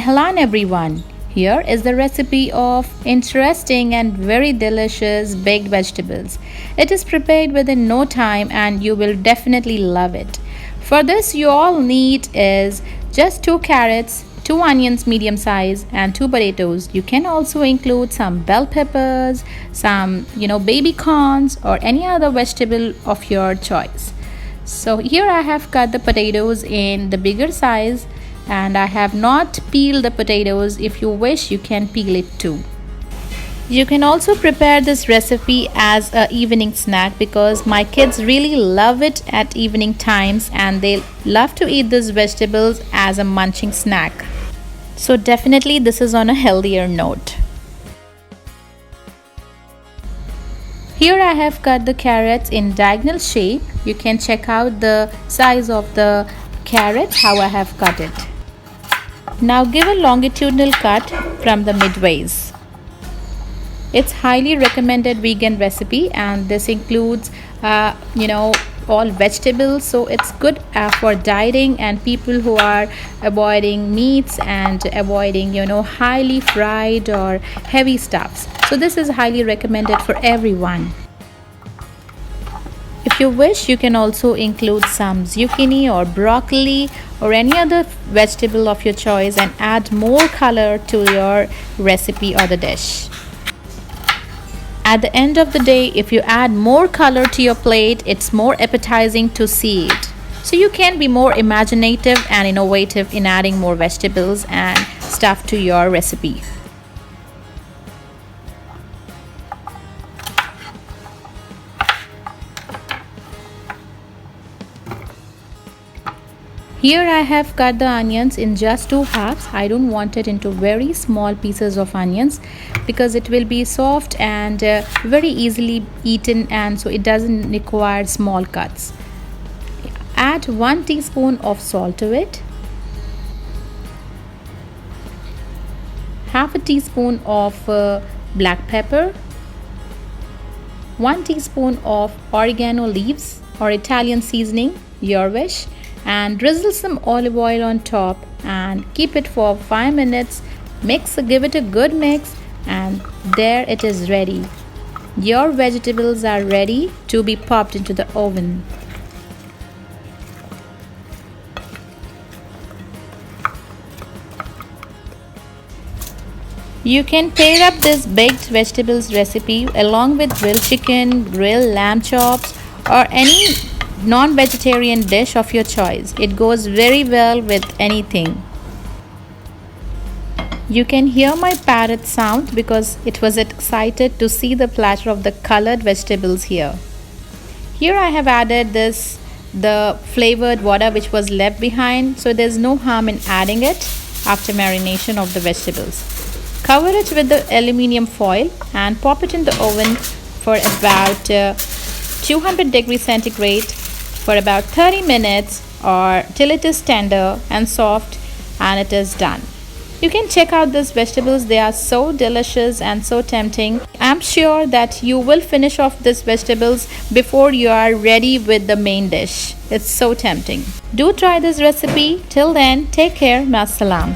AHLAN everyone! Here is the recipe of interesting and very delicious baked vegetables. It is prepared within no time and you will definitely love it. For this you all need is just 2 carrots, 2 onions medium size and 2 potatoes. You can also include some bell peppers, some baby corns or any other vegetable of your choice. So here I have cut the potatoes in the bigger size and I have not peeled the potatoes. If you wish, you can peel it too. You can also prepare this recipe as an evening snack because my kids really love it at evening times and they love to eat these vegetables as a munching snack. So definitely this is on a healthier note. Here I have cut the carrots in diagonal shape. You can check out the size of the carrot, how I have cut it. Now give a longitudinal cut from the midways. It's highly recommended vegan recipe and this includes all vegetables, so it's good for dieting and people who are avoiding meats and avoiding highly fried or heavy stuffs. So this is highly recommended for everyone. If you wish, you can also include some zucchini or broccoli or any other vegetable of your choice and add more color to your recipe or the dish. At the end of the day, if you add more color to your plate, it's more appetizing to see it. So you can be more imaginative and innovative in adding more vegetables and stuff to your recipe. Here I have cut the onions in just 2 halves. I don't want it into very small pieces of onions because it will be soft and very easily eaten, and so it doesn't require small cuts. Add 1 teaspoon of salt to it, half a teaspoon of black pepper, 1 teaspoon of oregano leaves or Italian seasoning, your wish, and drizzle some olive oil on top and keep it for 5 minutes. Give it a good mix, and there it is ready. Your vegetables are ready to be popped into the oven. You can pair up this baked vegetables recipe along with grilled chicken, grilled lamb chops or any non-vegetarian dish of your choice. It goes very well with anything. You can hear my parrot sound because it was excited to see the platter of the colored vegetables here. Here I have added the flavored water which was left behind, so there's no harm in adding it after marination of the vegetables. Cover it with the aluminium foil and pop it in the oven for about 200 degrees centigrade for about 30 minutes or till it is tender and soft and it is done. You can check out these vegetables. They are so delicious and so tempting. I'm sure that you will finish off these vegetables before you are ready with the main dish. It's so tempting. Do try this recipe. Till then, take care. Masalam.